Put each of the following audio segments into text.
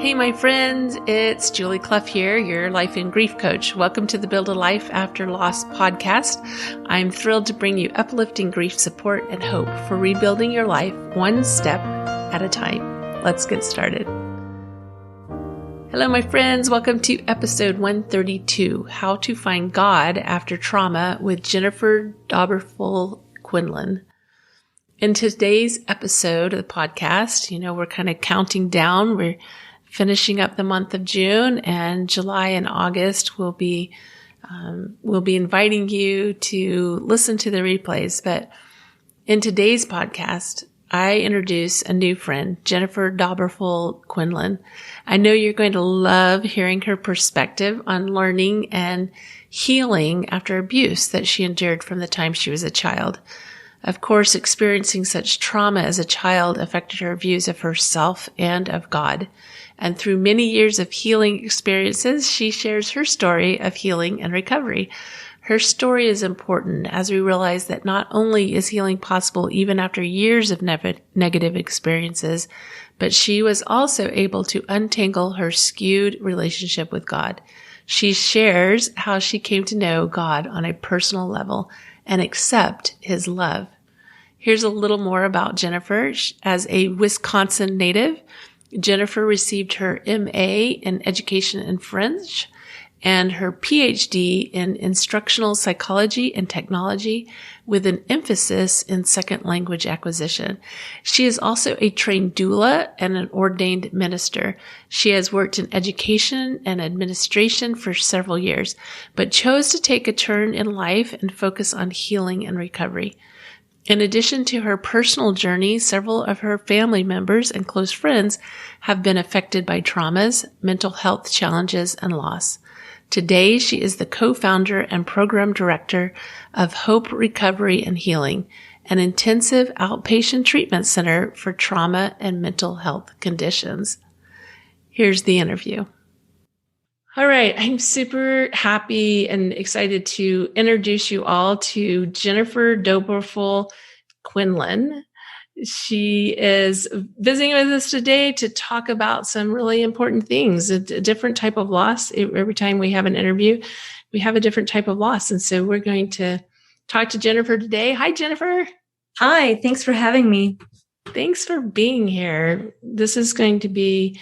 Hey, my friends, it's Julie Clough here, your life and grief coach. Welcome to the Build a Life After Loss podcast. I'm thrilled to bring you uplifting grief support and hope for rebuilding your life one step at a time. Let's get started. Hello, my friends. Welcome to episode 132, How to Find God After Trauma with Jennifer Dobberfuhl-Quinlan. In today's episode of the podcast, we're kind of counting down. We're finishing up the month of June, and July and August we'll be inviting you to listen to the replays. But in today's podcast, I introduce a new friend, Jennifer Dobberfuhl-Quinlan. I know you're going to love hearing her perspective on learning and healing after abuse that she endured from the time she was a child. Of course, experiencing such trauma as a child affected her views of herself and of God. And through many years of healing experiences, she shares her story of healing and recovery. Her story is important as we realize that not only is healing possible even after years of negative experiences, but she was also able to untangle her skewed relationship with God. She shares how she came to know God on a personal level and accept His love. Here's a little more about Jennifer. As a Wisconsin native, Jennifer received her MA in Education and French and her PhD in Instructional Psychology and Technology with an emphasis in second language acquisition. She is also a trained doula and an ordained minister. She has worked in education and administration for several years, but chose to take a turn in life and focus on healing and recovery. In addition to her personal journey, several of her family members and close friends have been affected by traumas, mental health challenges, and loss. Today, she is the co-founder and program director of Hope Recovery and Healing, an intensive outpatient treatment center for trauma and mental health conditions. Here's the interview. All right. I'm super happy and excited to introduce you all to Jennifer Dobberfuhl-Quinlan. She is visiting with us today to talk about some really important things, a different type of loss. Every time we have an interview, we have a different type of loss. And so we're going to talk to Jennifer today. Hi, Jennifer. Hi. Thanks for having me. Thanks for being here. This is going to be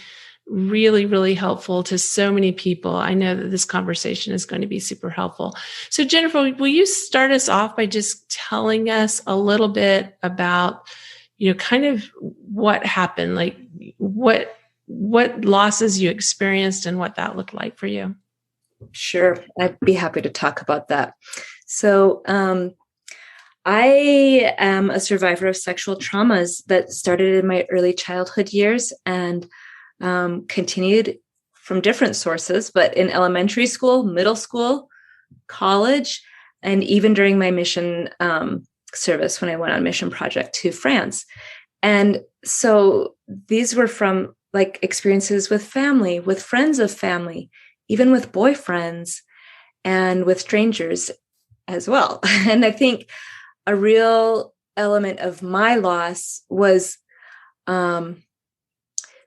really, really helpful to so many people. I know that this conversation is going to be super helpful. So Jennifer, will you start us off by just telling us a little bit about, kind of what happened, like what losses you experienced and what that looked like for you? Sure. I'd be happy to talk about that. So, I am a survivor of sexual traumas that started in my early childhood years and continued from different sources, but in elementary school, middle school, college, and even during my mission service when I went on mission project to France. And so these were from like experiences with family, with friends of family, even with boyfriends and with strangers as well. And I think a real element of my loss was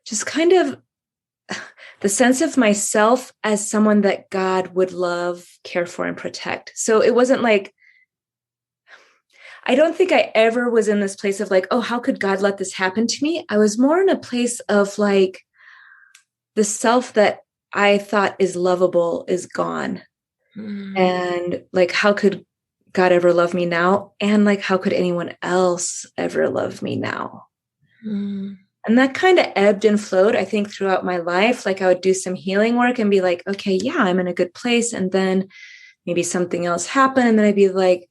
just kind of the sense of myself as someone that God would love, care for, and protect. So it wasn't like, I don't think I ever was in this place of like, oh, how could God let this happen to me? I was more in a place of like, the self that I thought is lovable is gone. Mm. And like, how could God ever love me now? And like, how could anyone else ever love me now? Mm. And that kind of ebbed and flowed, I think, throughout my life. Like I would do some healing work and be like, okay, yeah, I'm in a good place. And then maybe something else happened. And then I'd be like,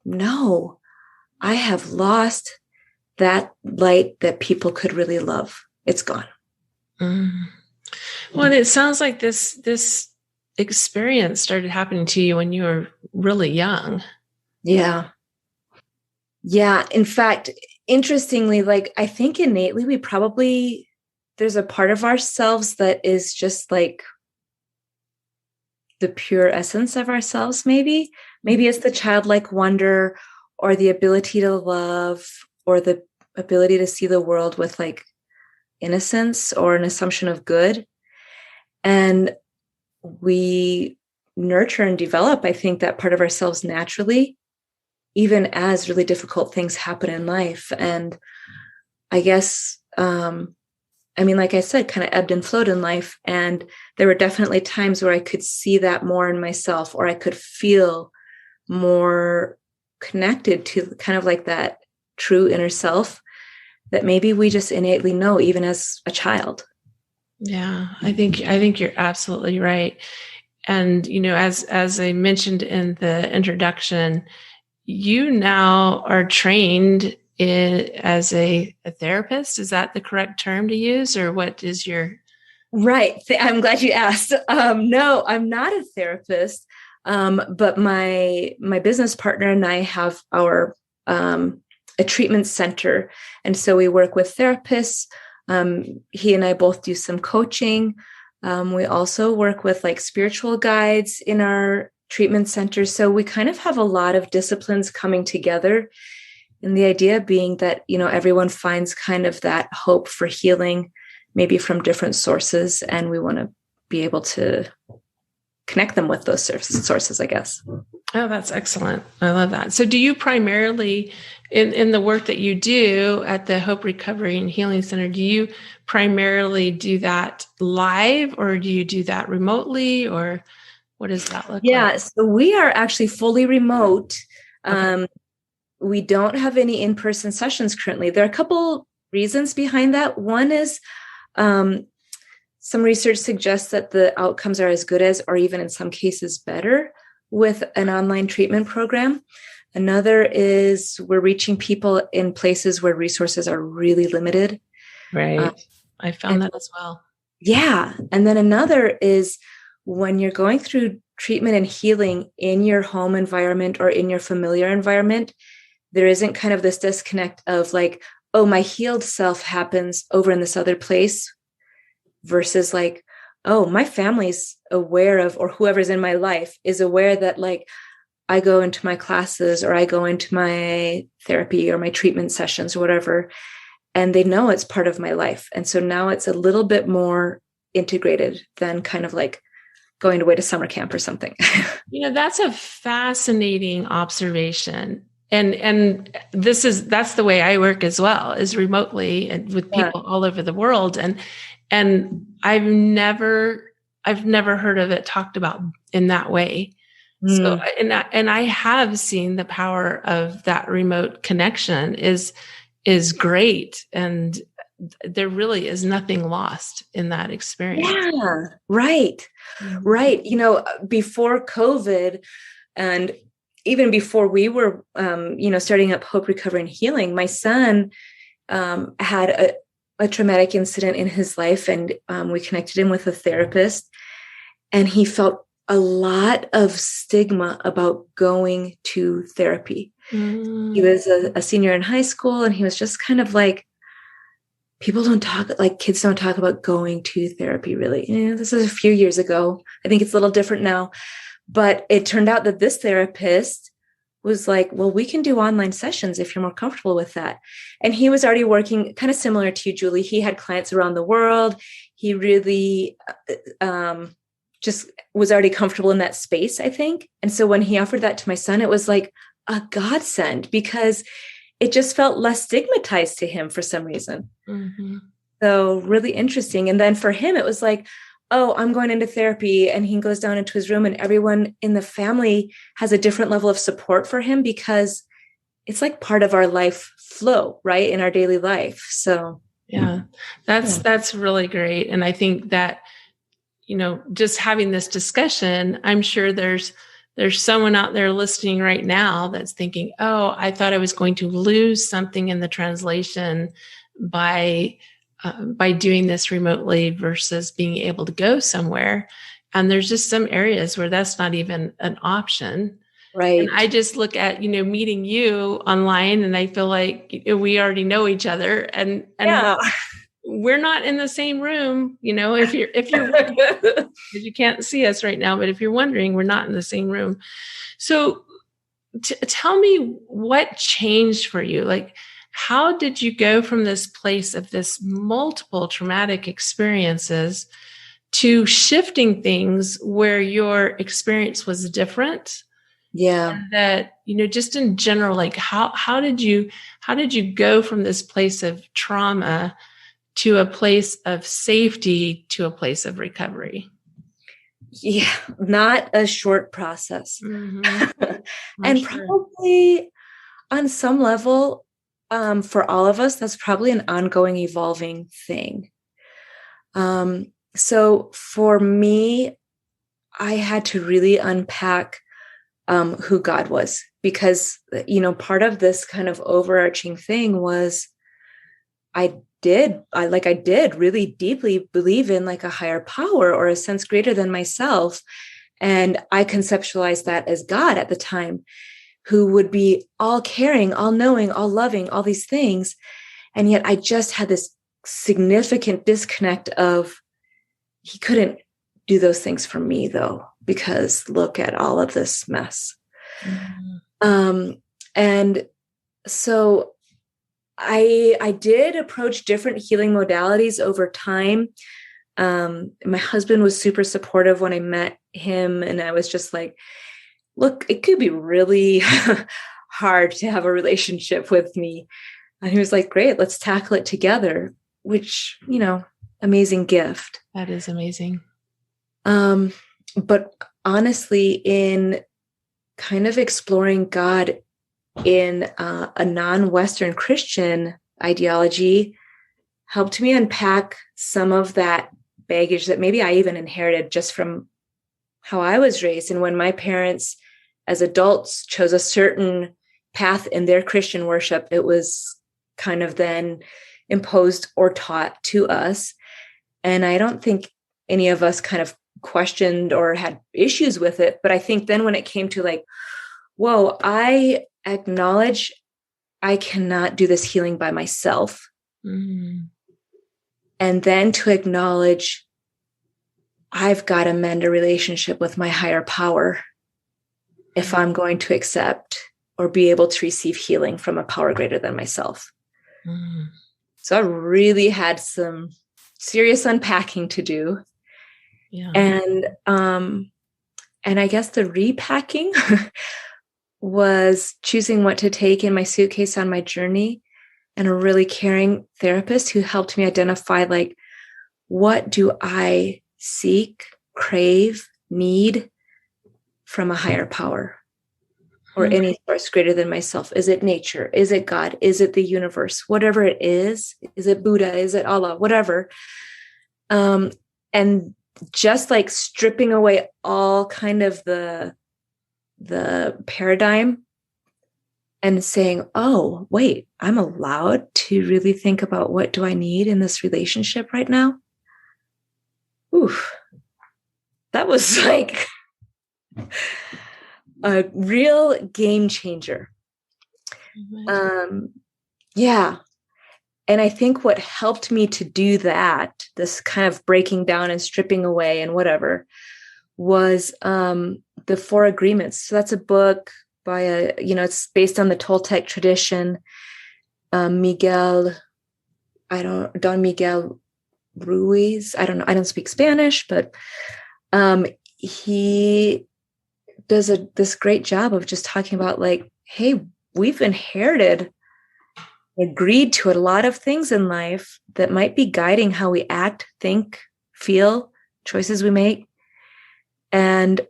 no, I have lost that light that people could really love. It's gone. Mm. Well, it sounds like this experience started happening to you when you were really young. Yeah. Yeah. In fact, interestingly, like I think innately there's a part of ourselves that is just like the pure essence of ourselves. Maybe it's the childlike wonder or the ability to love or the ability to see the world with like innocence or an assumption of good. And we nurture and develop, I think, that part of ourselves naturally, even as really difficult things happen in life. And I guess, like I said, kind of ebbed and flowed in life. And there were definitely times where I could see that more in myself, or I could feel more connected to kind of like that true inner self that maybe we just innately know even as a child. Yeah, I think you're absolutely right. And, as I mentioned in the introduction, you now are trained as a therapist. Is that the correct term to use, or what is your? Right. I'm glad you asked. No, I'm not a therapist. But my business partner and I have our a treatment center, and so we work with therapists. He and I both do some coaching. We also work with like spiritual guides in our treatment center. So we kind of have a lot of disciplines coming together. And the idea being that, everyone finds kind of that hope for healing, maybe from different sources. And we want to be able to connect them with those sources, I guess. Oh, that's excellent. I love that. So do you primarily, in the work that you do at the Hope Recovery and Healing Center, do you primarily do that live, or do you do that remotely, or what does that look like? Yeah, so we are actually fully remote. Okay. We don't have any in-person sessions currently. There are a couple reasons behind that. One is some research suggests that the outcomes are as good as, or even in some cases better, with an online treatment program. Another is we're reaching people in places where resources are really limited. Right. I found that as well. Yeah. And then another is when you're going through treatment and healing in your home environment or in your familiar environment, there isn't kind of this disconnect of like, oh, my healed self happens over in this other place, versus like, oh, my family's aware of, or whoever's in my life is aware that like I go into my classes or I go into my therapy or my treatment sessions or whatever, and they know it's part of my life. And so now it's a little bit more integrated than kind of like going away to summer camp or something. That's a fascinating observation. And that's the way I work as well, is remotely and with people all over the world. And I've never heard of it talked about in that way. So, and I have seen the power of that remote connection is great. And there really is nothing lost in that experience. Yeah, right. Mm-hmm. Right. Before COVID, and even before we were, starting up Hope Recovery and Healing, my son had a traumatic incident in his life, and we connected him with a therapist, and he felt a lot of stigma about going to therapy. He was a senior in high school, and he was just kind of like, people don't talk, like kids don't talk about going to therapy really. This is a few years ago. I think it's a little different now, but it turned out that this therapist was like, well, we can do online sessions if you're more comfortable with that. And he was already working kind of similar to you, Julie. He had clients around the world. He really just was already comfortable in that space, I think. And so when he offered that to my son, it was like a godsend, because it just felt less stigmatized to him for some reason. Mm-hmm. So really interesting. And then for him, it was like, oh, I'm going into therapy, and he goes down into his room and everyone in the family has a different level of support for him, because it's like part of our life flow, right? In our daily life. So yeah, that's really great. And I think that, just having this discussion, I'm sure there's someone out there listening right now that's thinking, oh, I thought I was going to lose something in the translation by doing this remotely versus being able to go somewhere. And there's just some areas where that's not even an option. Right. And I just look at, meeting you online, and I feel like we already know each other, and we're not in the same room, if you're because you can't see us right now, but if you're wondering, we're not in the same room. So tell me what changed for you. Like, how did you go from this place of this multiple traumatic experiences to shifting things where your experience was different? Yeah. And that, just in general, like how did you go from this place of trauma to a place of safety to a place of recovery? Yeah, not a short process. Mm-hmm. And sure. probably on some level, for all of us, that's probably an ongoing, evolving thing. So for me, I had to really unpack who God was, because, part of this kind of overarching thing was I did really deeply believe in like a higher power or a sense greater than myself. And I conceptualized that as God at the time, who would be all caring, all knowing, all loving, all these things. And yet I just had this significant disconnect of, he couldn't do those things for me though, because look at all of this mess. Mm-hmm. And so I did approach different healing modalities over time. My husband was super supportive when I met him, and I was just like, look, it could be really hard to have a relationship with me. And he was like, great, let's tackle it together, which, amazing gift. That is amazing. But honestly, in kind of exploring God in a non-Western Christian ideology, helped me unpack some of that baggage that maybe I even inherited just from how I was raised. And when my parents as adults chose a certain path in their Christian worship, it was kind of then imposed or taught to us. And I don't think any of us kind of questioned or had issues with it. But I think then when it came to like, whoa, I acknowledge I cannot do this healing by myself. Mm-hmm. And then to acknowledge I've got to mend a relationship with my higher power if I'm going to accept or be able to receive healing from a power greater than myself. Mm-hmm. So I really had some serious unpacking to do. Yeah. And I guess the repacking was choosing what to take in my suitcase on my journey, and a really caring therapist who helped me identify, like, what do I seek, crave, need from a higher power or any source greater than myself? Is it nature? Is it God? Is it the universe? Whatever it is it Buddha? Is it Allah? Whatever. And just like stripping away all kind of the paradigm and saying, oh, wait, I'm allowed to really think about what do I need in this relationship right now? Oof. That was like a real game changer. Mm-hmm. Yeah. And I think what helped me to do that, this kind of breaking down and stripping away and whatever, was the Four Agreements. So that's a book by it's based on the Toltec tradition. Don Miguel Ruiz. I don't know. I don't speak Spanish, but he does this great job of just talking about like, hey, we've agreed to a lot of things in life that might be guiding how we act, think, feel, choices we make. And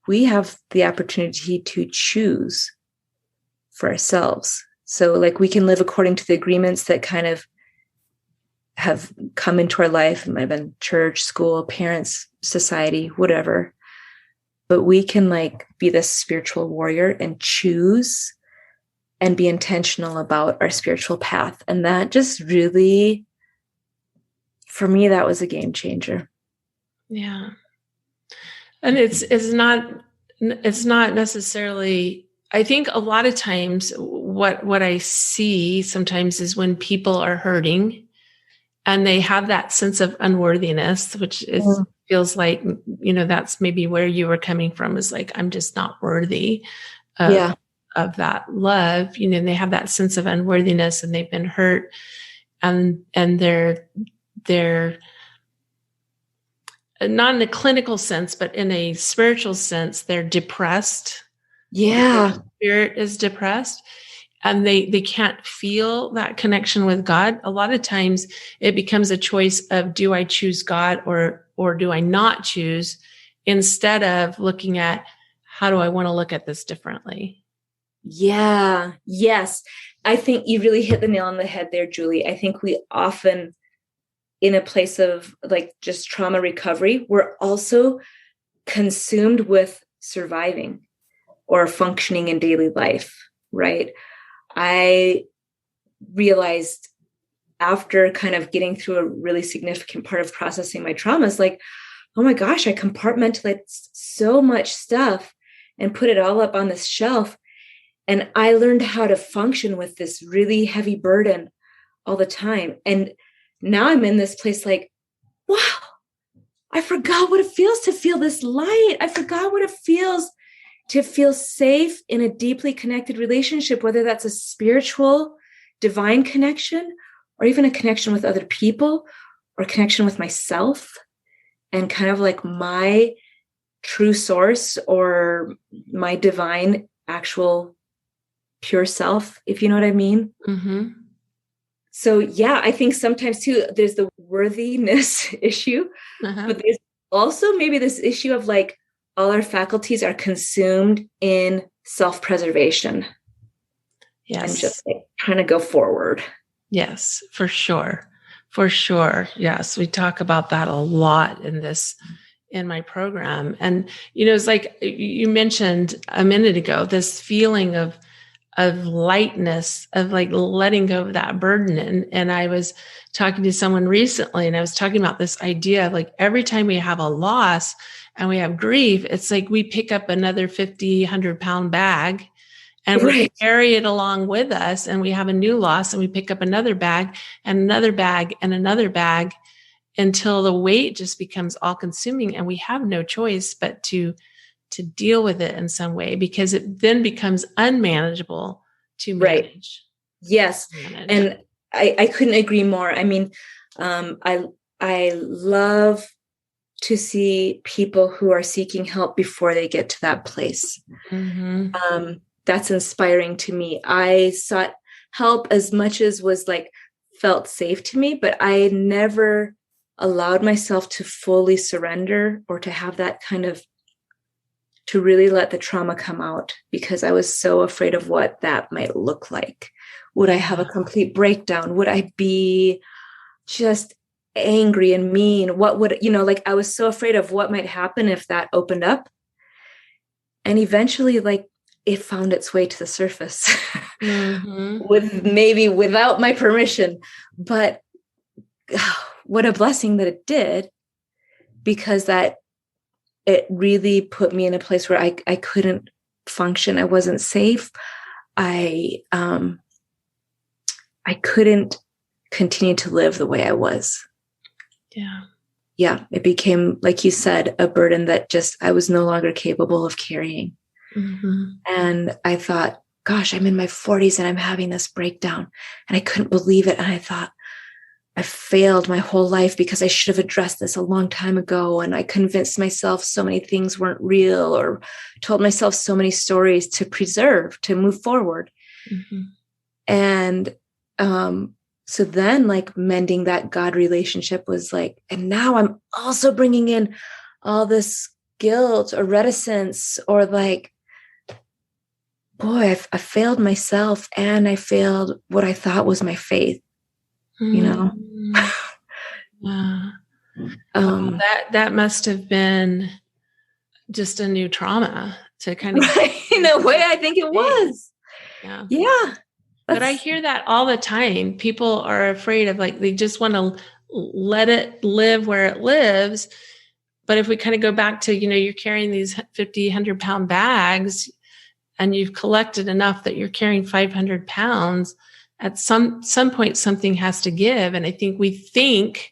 we have the opportunity to choose for ourselves. So like we can live according to the agreements that kind of have come into our life. It might have been church, school, parents, society, whatever. But we can like be this spiritual warrior and choose and be intentional about our spiritual path. And that just really, for me, that was a game changer. Yeah. And it's not necessarily, I think a lot of times what I see sometimes is when people are hurting and they have that sense of unworthiness, which feels like, that's maybe where you were coming from, is like, I'm just not worthy of that love, and they have that sense of unworthiness and they've been hurt, and they're not in a clinical sense, but in a spiritual sense, they're depressed. Yeah. Their spirit is depressed and they can't feel that connection with God. A lot of times it becomes a choice of, do I choose God or do I not choose, instead of looking at, how do I want to look at this differently? Yeah. Yes. I think you really hit the nail on the head there, Julie. I think we often, in a place of like just trauma recovery, we're also consumed with surviving or functioning in daily life, right? I realized after kind of getting through a really significant part of processing my traumas, like, oh my gosh, I compartmentalized so much stuff and put it all up on this shelf. And I learned how to function with this really heavy burden all the time. And now I'm in this place like, wow, I forgot what it feels to feel this light. I forgot what it feels to feel safe in a deeply connected relationship, whether that's a spiritual, divine connection, or even a connection with other people, or a connection with myself, and kind of like my true source or my divine, actual, pure self, if you know what I mean. Mm-hmm. So yeah, I think sometimes too, there's the worthiness issue, but there's also maybe this issue of like, all our faculties are consumed in self-preservation. Yes. And just like trying to go forward. Yes, for sure. For sure. Yes. We talk about that a lot in my program. And, it's like you mentioned a minute ago, this feeling of lightness, of like letting go of that burden. And I was talking to someone recently, and I was talking about this idea of like, every time we have a loss and we have grief, it's like we pick up another 50, 100-pound bag and we carry it along with us, and we have a new loss and we pick up another bag and another bag and another bag, until the weight just becomes all consuming and we have no choice but to deal with it in some way, because it then becomes unmanageable to manage. Right. Yes. And I couldn't agree more. I mean, I love to see people who are seeking help before they get to that place. Mm-hmm. That's inspiring to me. I sought help as much as was like felt safe to me, but I never allowed myself to fully surrender or to have that kind of, to really let the trauma come out, because I was so afraid of what that might look like. Would I have a complete breakdown? Would I be just angry and mean? What would, like I was so afraid of what might happen if that opened up. And eventually, like, it found its way to the surface mm-hmm. with maybe without my permission, but what a blessing that it did, because that it really put me in a place where I couldn't function. I wasn't safe. I couldn't continue to live the way I was. Yeah. Yeah. It became, like you said, a burden that just, I was no longer capable of carrying. Mm-hmm. And I thought, gosh, I'm in my 40s and I'm having this breakdown, and I couldn't believe it. And I thought, I failed my whole life because I should have addressed this a long time ago. And I convinced myself so many things weren't real, or told myself so many stories to preserve, to move forward. Mm-hmm. And so then like mending that God relationship was like, and now I'm also bringing in all this guilt or reticence, or like, boy, I failed myself, and I failed what I thought was my faith. Yeah. That must have been just a new trauma to kind of in a way. I think it was. Yeah. But I hear that all the time. People are afraid of, like, they just want to let it live where it lives. But if we kind of go back to, you're carrying these 50, 100-pound bags, and you've collected enough that you're carrying 500 pounds, at some point, something has to give. And I think we think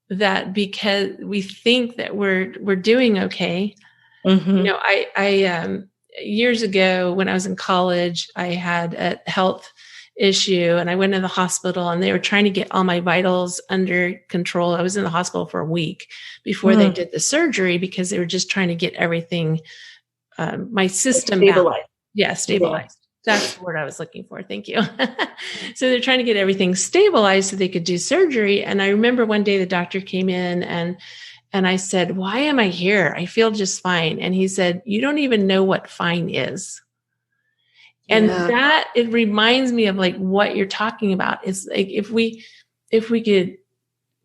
that because we think that we're doing okay. Mm-hmm. years ago when I was in college, I had a health issue and I went to the hospital and they were trying to get all my vitals under control. I was in the hospital for a week before they did the surgery because they were just trying to get everything, my system stabilized. Yeah, stabilized. Yeah. That's the word I was looking for. Thank you. So they're trying to get everything stabilized so they could do surgery. And I remember one day the doctor came in and I said, why am I here? I feel just fine. And he said, you don't even know what fine is. And that, it reminds me of like what you're talking about. It's like, if we could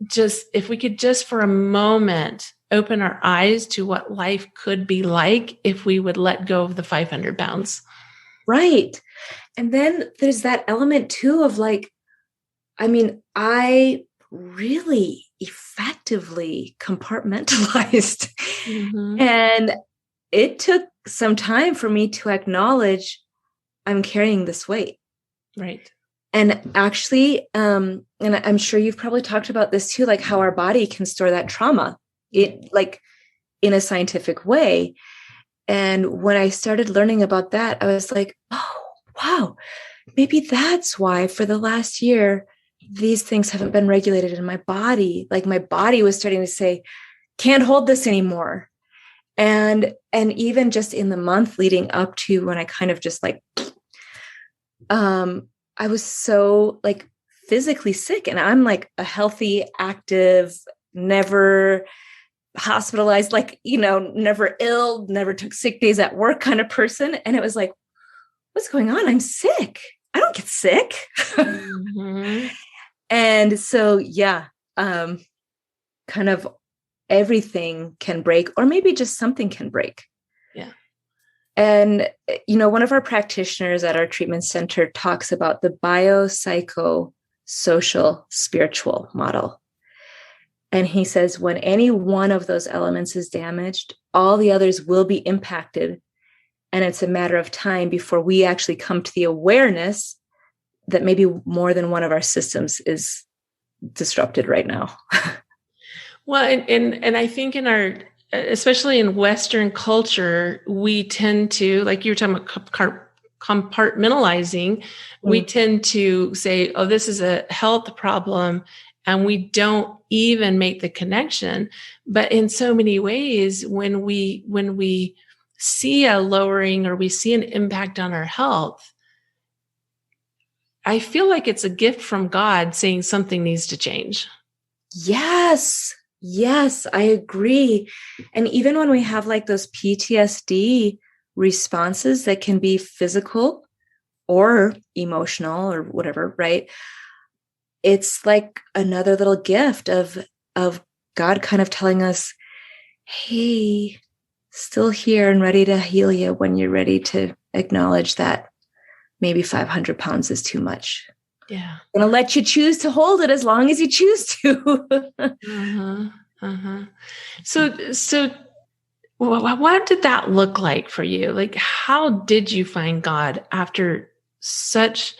just for a moment open our eyes to what life could be like if we would let go of the 500 pounds. Right. And then there's that element too of like, I mean, I really effectively compartmentalized. And it took some time for me to acknowledge I'm carrying this weight. Right. And actually, and I'm sure you've probably talked about this too, like how our body can store that trauma, like in a scientific way. And when I started learning about that, I was like, oh, wow, maybe that's why for the last year, these things haven't been regulated in my body. Like my body was starting to say, can't hold this anymore. And even just in the month leading up to when I kind of just like, I was so like physically sick, and I'm like a healthy, active, never hospitalized, like, never ill, never took sick days at work kind of person. And it was like, what's going on? I'm sick. I don't get sick. And so, kind of everything can break, or maybe just something can break. Yeah. And, one of our practitioners at our treatment center talks about the biopsychosocial spiritual model. And he says, when any one of those elements is damaged, all the others will be impacted. And it's a matter of time before we actually come to the awareness that maybe more than one of our systems is disrupted right now. Well, and I think especially in Western culture, we tend to, like you were talking about compartmentalizing, we tend to say, oh, this is a health problem, and we don't even make the connection. But in so many ways, when we see a lowering or we see an impact on our health, I feel like it's a gift from God saying something needs to change. Yes, I agree. And even when we have like those PTSD responses that can be physical or emotional or whatever, right? It's like another little gift of God kind of telling us, hey, still here and ready to heal you when you're ready to acknowledge that maybe 500 pounds is too much. Yeah. I'm going to let you choose to hold it as long as you choose to. So what did that look like for you? Like, how did you find God after such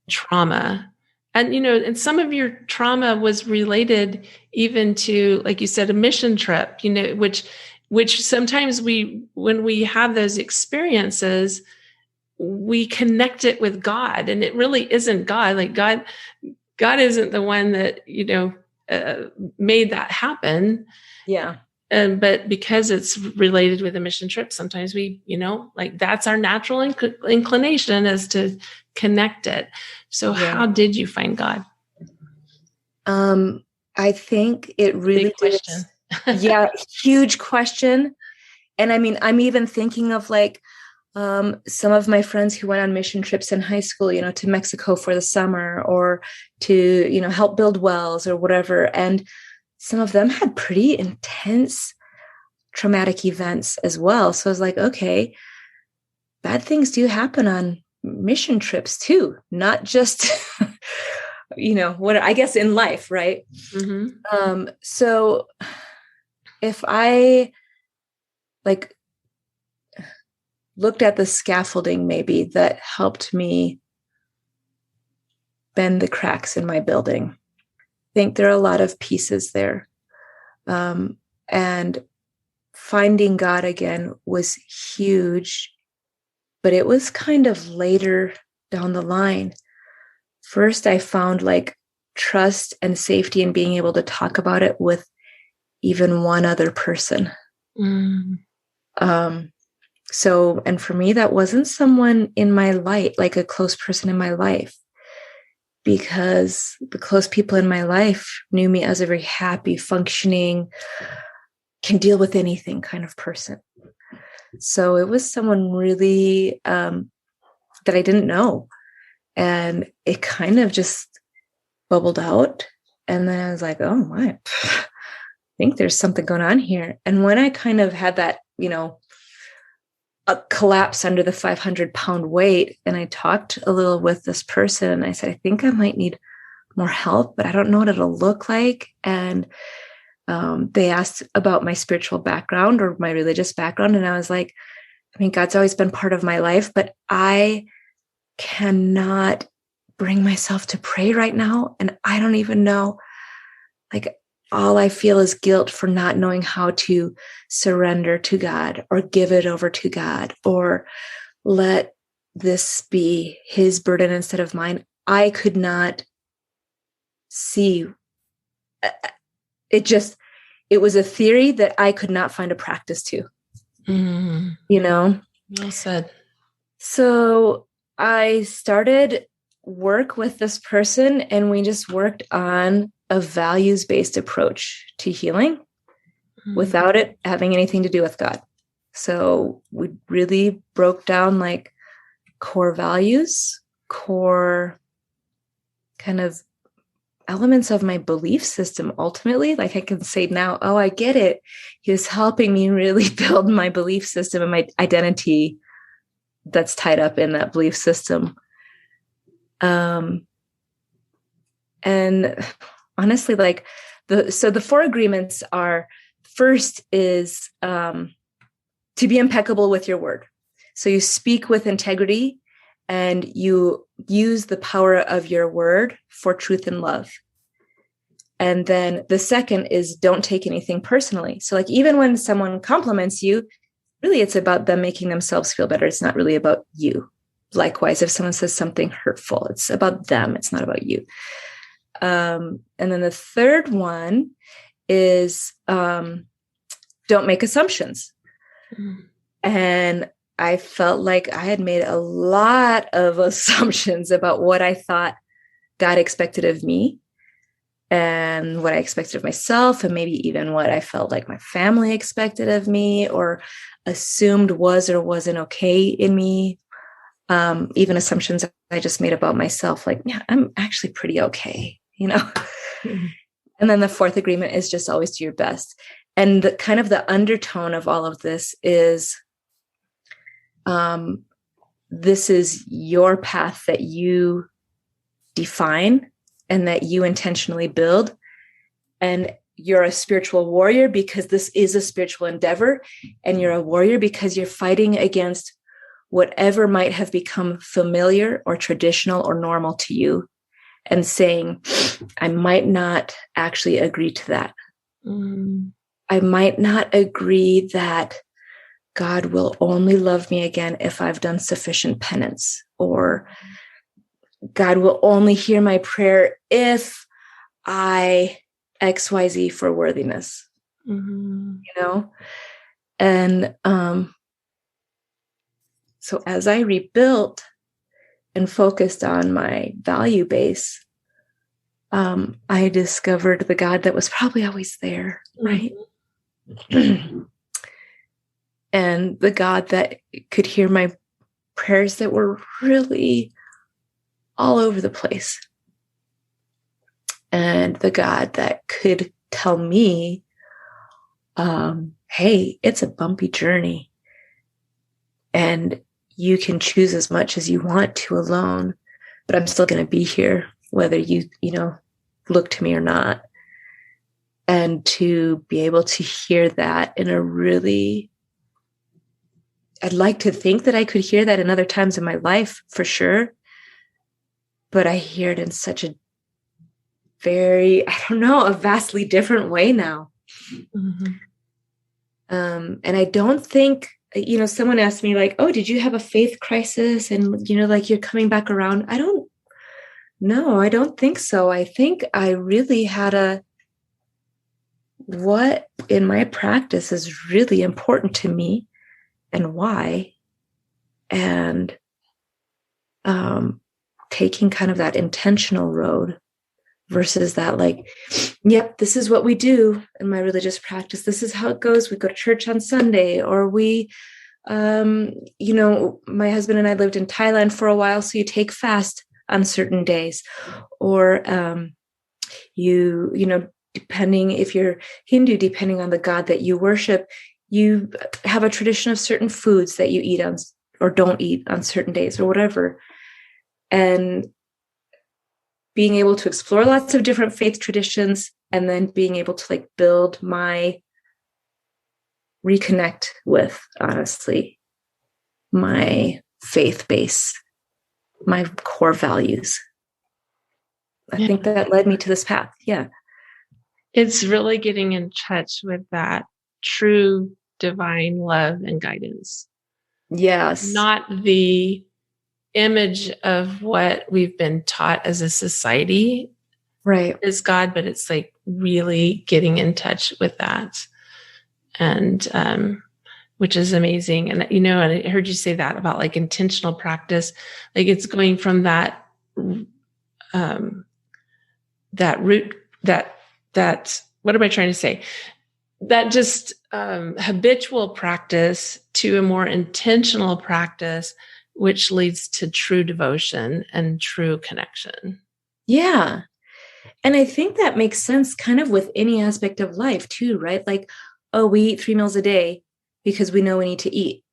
trauma? And, and some of your trauma was related even to, like you said, a mission trip, which sometimes when we have those experiences, we connect it with God, and it really isn't God. Like God isn't the one that, made that happen. Yeah. But because it's related with a mission trip, sometimes we, like that's our natural inclination is to connect it. So how did you find God? I think it really Big question. Huge question. And I mean, I'm even thinking of like some of my friends who went on mission trips in high school, to Mexico for the summer or to, help build wells or whatever. And some of them had pretty intense traumatic events as well. So I was like, okay, bad things do happen on mission trips too, not just, what I guess in life, right? So if I like looked at the scaffolding maybe that helped me bend the cracks in my building, I think there are a lot of pieces there. And finding God again was huge But it was kind of later down the line. First, I found like trust and safety in being able to talk about it with even one other person. So, and for me, that wasn't someone in my life, like a close person in my life, because the close people in my life knew me as a very happy, functioning, can deal with anything kind of person. So it was someone really that I didn't know. And it kind of just bubbled out. And then I was like, oh my, I think there's something going on here. And when I kind of had that, a collapse under the 500-pound weight, and I talked a little with this person, and I said, I think I might need more help, but I don't know what it'll look like. And they asked about my spiritual background or my religious background. And I was like, God's always been part of my life, but I cannot bring myself to pray right now. And I don't even know, like, all I feel is guilt for not knowing how to surrender to God or give it over to God or let this be his burden instead of mine. I could not see it. It was a theory that I could not find a practice to, Well said. So I started work with this person, and we just worked on a values-based approach to healing without it having anything to do with God. So we really broke down like core values, core kind of elements of my belief system. Ultimately, like I can say now, oh, I get it. He was helping me really build my belief system and my identity that's tied up in that belief system. And honestly, like the 4 agreements are, first is to be impeccable with your word. So you speak with integrity and you use the power of your word for truth and love. And then the second is don't take anything personally. So like even when someone compliments you, really it's about them making themselves feel better. It's not really about you. Likewise, if someone says something hurtful, it's about them. It's not about you. And then the third one is don't make assumptions. And I felt like I had made a lot of assumptions about what I thought God expected of me and what I expected of myself, and maybe even what I felt like my family expected of me or assumed was or wasn't okay in me. Even assumptions I just made about myself, like, yeah, I'm actually pretty okay, And then the 4th agreement is just always do your best. And the kind of the undertone of all of this is, this is your path that you define and that you intentionally build. And you're a spiritual warrior because this is a spiritual endeavor. And you're a warrior because you're fighting against whatever might have become familiar or traditional or normal to you, and saying, I might not actually agree to that. I might not agree that God will only love me again if I've done sufficient penance, or God will only hear my prayer if I XYZ for worthiness, And so as I rebuilt and focused on my value base, I discovered the God that was probably always there, right? And the God that could hear my prayers that were really all over the place. And the God that could tell me, hey, it's a bumpy journey. And you can choose as much as you want to alone, but I'm still going to be here, whether you look to me or not. And to be able to hear that in a really, I'd like to think that I could hear that in other times in my life for sure. But I hear it in such a very, a vastly different way now. And I don't think someone asked me like, oh, did you have a faith crisis? And, like you're coming back around. No, I don't think so. I think I really had what in my practice is really important to me and why. And taking kind of that intentional road versus that like, yep, this is what we do in my religious practice. This is how it goes. We go to church on Sunday, or we, my husband and I lived in Thailand for a while. So you take fast on certain days, or, depending if you're Hindu, depending on the God that you worship, you have a tradition of certain foods that you eat on or don't eat on certain days or whatever. And being able to explore lots of different faith traditions, and then being able to like reconnect with, honestly, my faith base, my core values. I think that led me to this path. Yeah. It's really getting in touch with that true divine love and guidance. Yes. Not the image of what we've been taught as a society, right, is God, but it's like really getting in touch with that. And, which is amazing. And, and I heard you say that about like intentional practice, like it's going from that root, that, what am I trying to say? That just habitual practice to a more intentional practice, which leads to true devotion and true connection. Yeah. And I think that makes sense kind of with any aspect of life too, right? Like, oh, we eat 3 meals a day because we know we need to eat.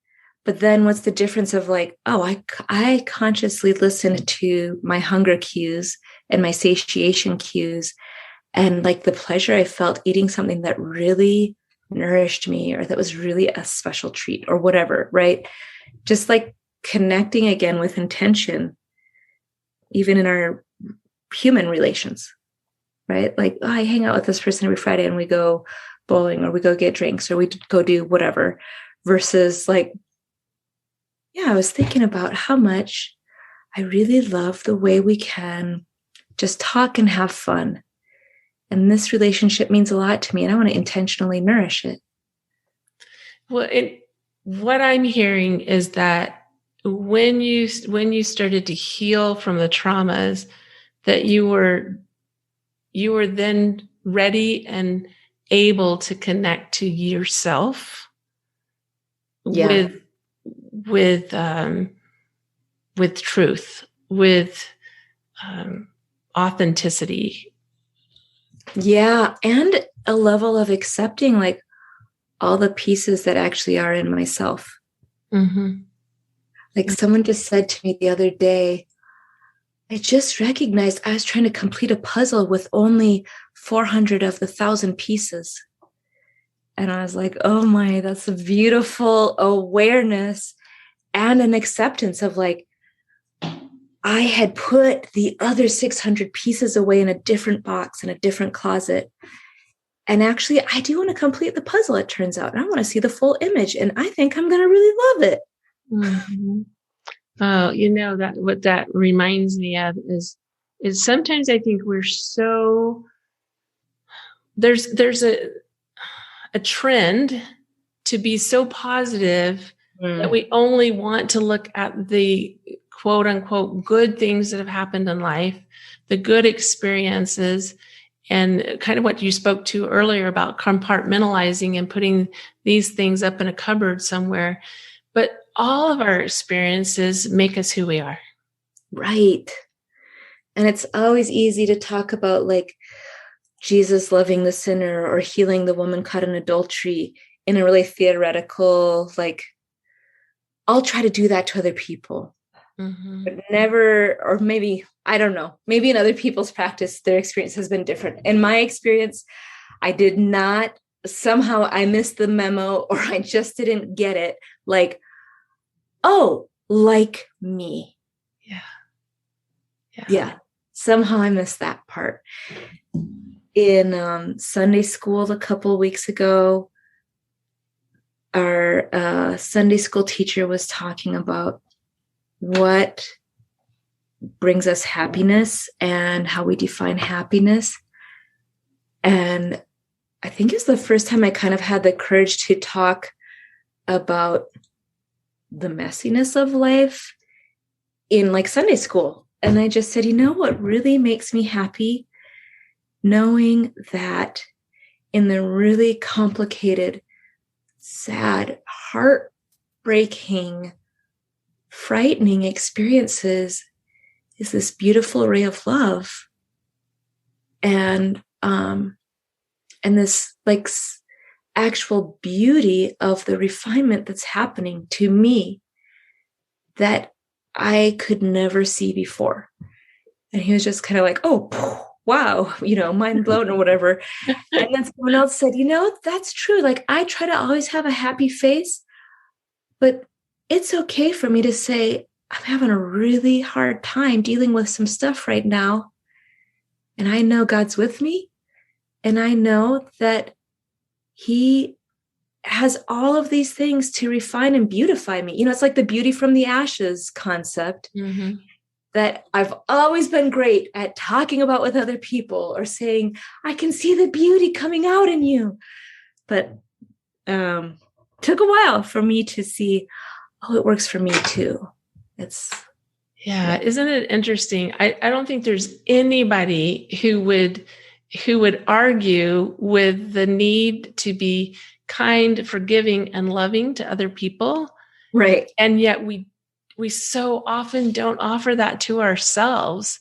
But then what's the difference of like, oh, I consciously listen to my hunger cues and my satiation cues, and like the pleasure I felt eating something that really nourished me, or that was really a special treat or whatever, right? Just like connecting again with intention, even in our human relations, right? Like, oh, I hang out with this person every Friday and we go bowling, or we go get drinks, or we go do whatever, versus like, yeah, I was thinking about how much I really love the way we can just talk and have fun. And this relationship means a lot to me, and I want to intentionally nourish it. Well, what I'm hearing is that when you started to heal from the traumas, that you were then ready and able to connect to yourself with truth, with authenticity. Yeah. And a level of accepting like all the pieces that actually are in myself. Mm-hmm. Like someone just said to me the other day, I just recognized I was trying to complete a puzzle with only 400 of the 1,000 pieces. And I was like, oh my, that's a beautiful awareness and an acceptance of like, I had put the other 600 pieces away in a different box in a different closet. And actually, I do want to complete the puzzle, it turns out. And I want to see the full image. And I think I'm going to really love it. Mm-hmm. Oh, that what that reminds me of is sometimes I think we're so, there's a trend to be so positive that we only want to look at the quote unquote good things that have happened in life, the good experiences, and kind of what you spoke to earlier about compartmentalizing and putting these things up in a cupboard somewhere. But all of our experiences make us who we are. Right. And it's always easy to talk about like Jesus loving the sinner or healing the woman caught in adultery in a really theoretical, like, I'll try to do that to other people. Mm-hmm. But never, or maybe, I don't know, maybe in other people's practice, their experience has been different. In my experience, I did not, somehow I missed the memo, or I just didn't get it. Like, oh, like me. Yeah. Somehow I missed that part. In Sunday school a couple of weeks ago, our Sunday school teacher was talking about what brings us happiness and how we define happiness. And I think it's the first time I kind of had the courage to talk about the messiness of life in like Sunday school. And I just said, you know what really makes me happy? Knowing that in the really complicated, sad, heartbreaking, frightening experiences is this beautiful ray of love. And this like actual beauty of the refinement that's happening to me that I could never see before. And he was just kind of like, oh, wow, mind blown or whatever. And then someone else said, that's true. Like I try to always have a happy face, but it's okay for me to say, I'm having a really hard time dealing with some stuff right now. And I know God's with me. And I know that he has all of these things to refine and beautify me. It's like the beauty from the ashes concept that I've always been great at talking about with other people or saying, I can see the beauty coming out in you. But took a while for me to see, oh, it works for me too. Isn't it interesting? I don't think there's anybody who would argue with the need to be kind, forgiving, and loving to other people. Right. And yet we so often don't offer that to ourselves.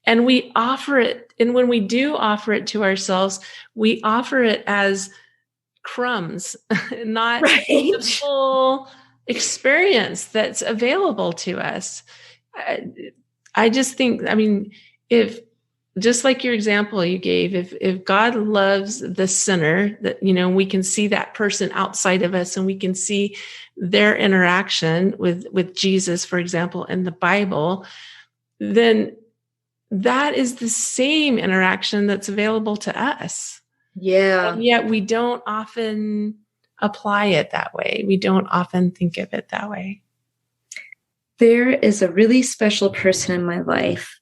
And we offer it. And when we do offer it to ourselves, we offer it as crumbs, not the full experience that's available to us. I just think, if just like your example you gave, if God loves the sinner, that, we can see that person outside of us and we can see their interaction with Jesus, for example, in the Bible, then that is the same interaction that's available to us. Yeah. And yet we don't often apply it that way. We don't often think of it that way. There is a really special person in my life.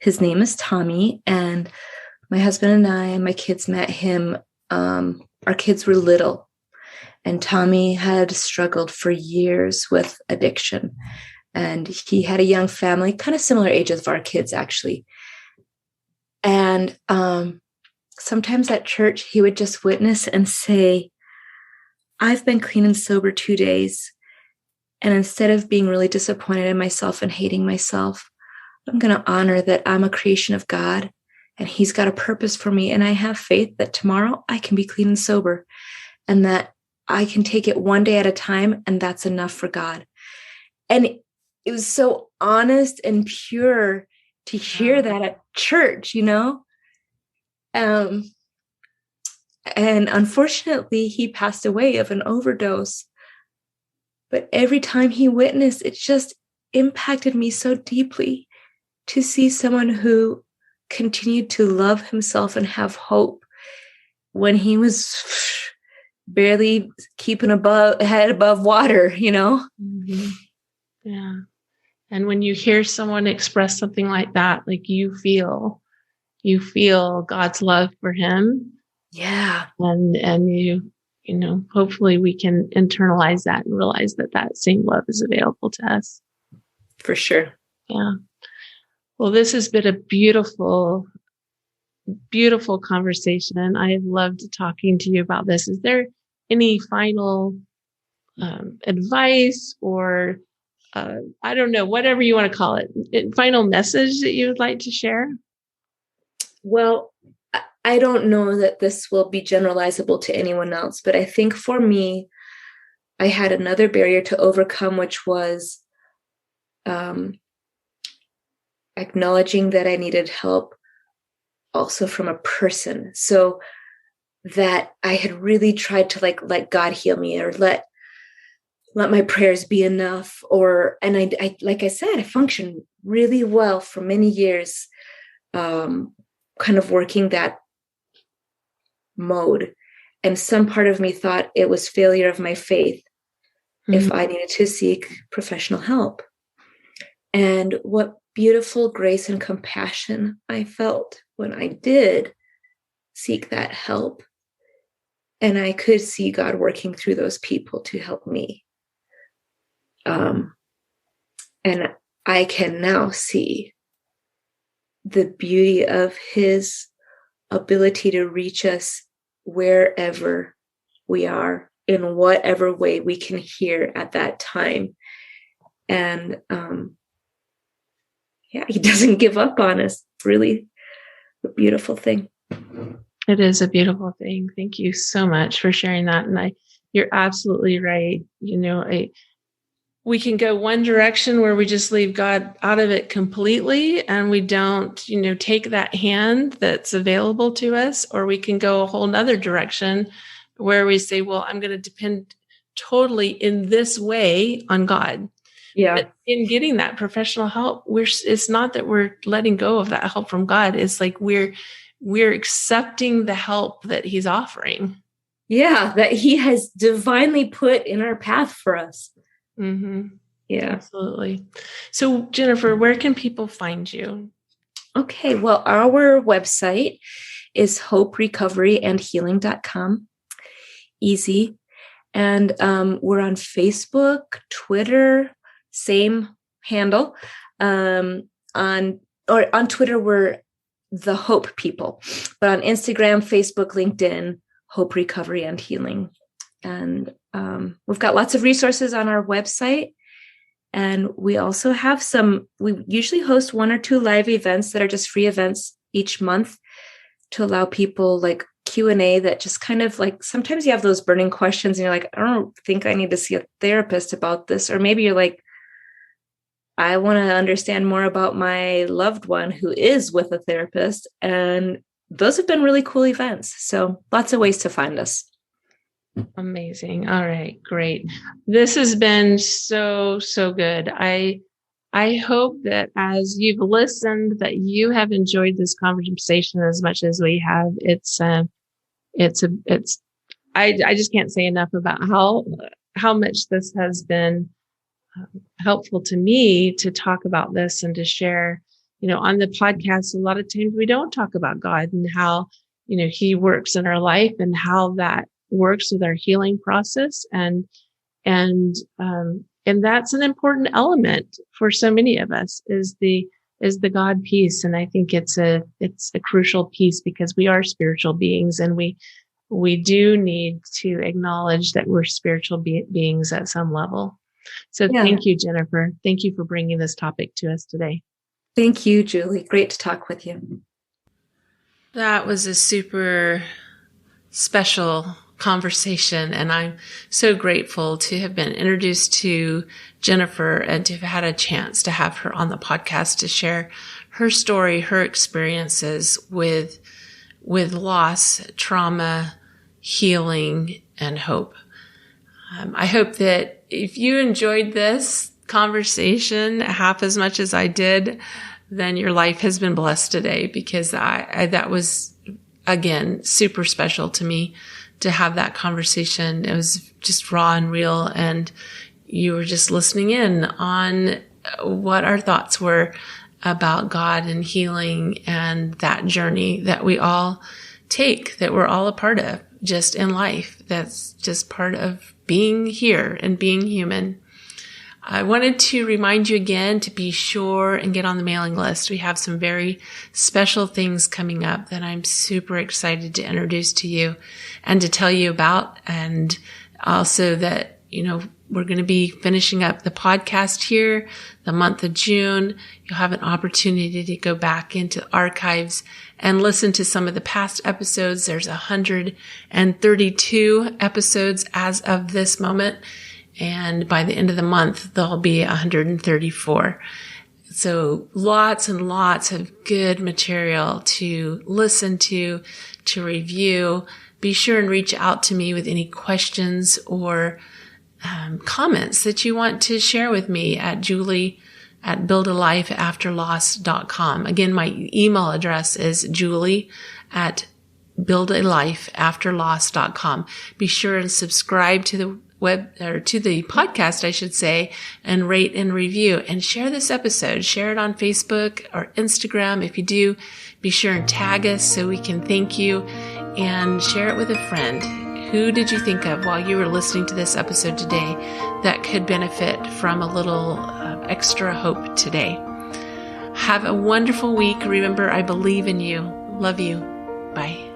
His name is Tommy, and my husband and I and my kids met him. Our kids were little, and Tommy had struggled for years with addiction. And he had a young family, kind of similar ages of our kids, actually. And sometimes at church, he would just witness and say, I've been clean and sober 2 days. And instead of being really disappointed in myself and hating myself, I'm going to honor that I'm a creation of God and he's got a purpose for me. And I have faith that tomorrow I can be clean and sober and that I can take it one day at a time. And that's enough for God. And it was so honest and pure to hear that at church, And unfortunately, he passed away of an overdose. But every time he witnessed, it just impacted me so deeply to see someone who continued to love himself and have hope when he was barely keeping head above water, Mm-hmm. Yeah. And when you hear someone express something like that, like you feel God's love for him. Yeah. And you hopefully we can internalize that and realize that same love is available to us. For sure. Yeah. Well, this has been a beautiful, beautiful conversation. I have loved talking to you about this. Is there any final advice or I don't know, whatever you want to call it, final message that you would like to share? Well, I don't know that this will be generalizable to anyone else, but I think for me, I had another barrier to overcome, which was acknowledging that I needed help also from a person. So that I had really tried to let God heal me or let my prayers be enough. And I like I said, I functioned really well for many years, kind of working that mode. And some part of me thought it was failure of my faith if I needed to seek professional help. And what beautiful grace and compassion I felt when I did seek that help. And I could see God working through those people to help me. And I can now see the beauty of his ability to reach us wherever we are, in whatever way we can hear at that time. And he doesn't give up on us. Really a beautiful thing. It is a beautiful thing. Thank you so much for sharing that. And you're absolutely right. We can go one direction where we just leave God out of it completely, and we don't, take that hand that's available to us, or we can go a whole nother direction where we say, well, I'm going to depend totally in this way on God. Yeah. But in getting that professional help, it's not that we're letting go of that help from God. It's like we're accepting the help that he's offering. Yeah, that he has divinely put in our path for us. Mm-hmm. Yeah, absolutely. So, Jennifer, where can people find you? Okay, well, our website is hoperecoveryandhealing.com. Easy. And we're on Facebook, Twitter, same handle. On Twitter, we're the Hope People. But on Instagram, Facebook, LinkedIn, Hope Recovery and Healing. And we've got lots of resources on our website. And we also have we usually host 1 or 2 live events that are just free events each month to allow people like Q&A that just kind of like, sometimes you have those burning questions and you're like, I don't think I need to see a therapist about this. Or maybe you're like, I want to understand more about my loved one who is with a therapist. And those have been really cool events. So lots of ways to find us. Amazing. All right, great. This has been so good. I hope that as you've listened, that you have enjoyed this conversation as much as we have. I just can't say enough about how much this has been helpful to me to talk about this and to share. On the podcast, a lot of times we don't talk about God and how, he works in our life and how that works with our healing process. And that's an important element for so many of us is the God piece. And I think it's a crucial piece because we are spiritual beings, and we do need to acknowledge that we're spiritual beings at some level. So Thank you, Jennifer. Thank you for bringing this topic to us today. Thank you, Julie. Great to talk with you. That was a super special conversation, and I'm so grateful to have been introduced to Jennifer and to have had a chance to have her on the podcast to share her story, her experiences with loss, trauma, healing, and hope. I hope that if you enjoyed this conversation half as much as I did, then your life has been blessed today, because that was, again, super special to me to have that conversation. It was just raw and real, and you were just listening in on what our thoughts were about God and healing and that journey that we all take, that we're all a part of just in life. That's just part of being here and being human. I wanted to remind you again to be sure and get on the mailing list. We have some very special things coming up that I'm super excited to introduce to you and to tell you about. And also that, we're going to be finishing up the podcast here the month of June. You'll have an opportunity to go back into archives and listen to some of the past episodes. There's 132 episodes as of this moment. And by the end of the month, there'll be 134. So lots and lots of good material to listen to review. Be sure and reach out to me with any questions or comments that you want to share with me at julie@buildalifeafterloss.com. Again, my email address is julie@buildalifeafterloss.com. buildalifeafterloss.com. Be sure and subscribe to the to the podcast, I should say, and rate and review, and share this episode. Share it on Facebook or Instagram. If you do, be sure and tag us so we can thank you, and share it with a friend. Who did you think of while you were listening to this episode today that could benefit from a little extra hope today? Have a wonderful week. Remember, I believe in you. Love you. Bye.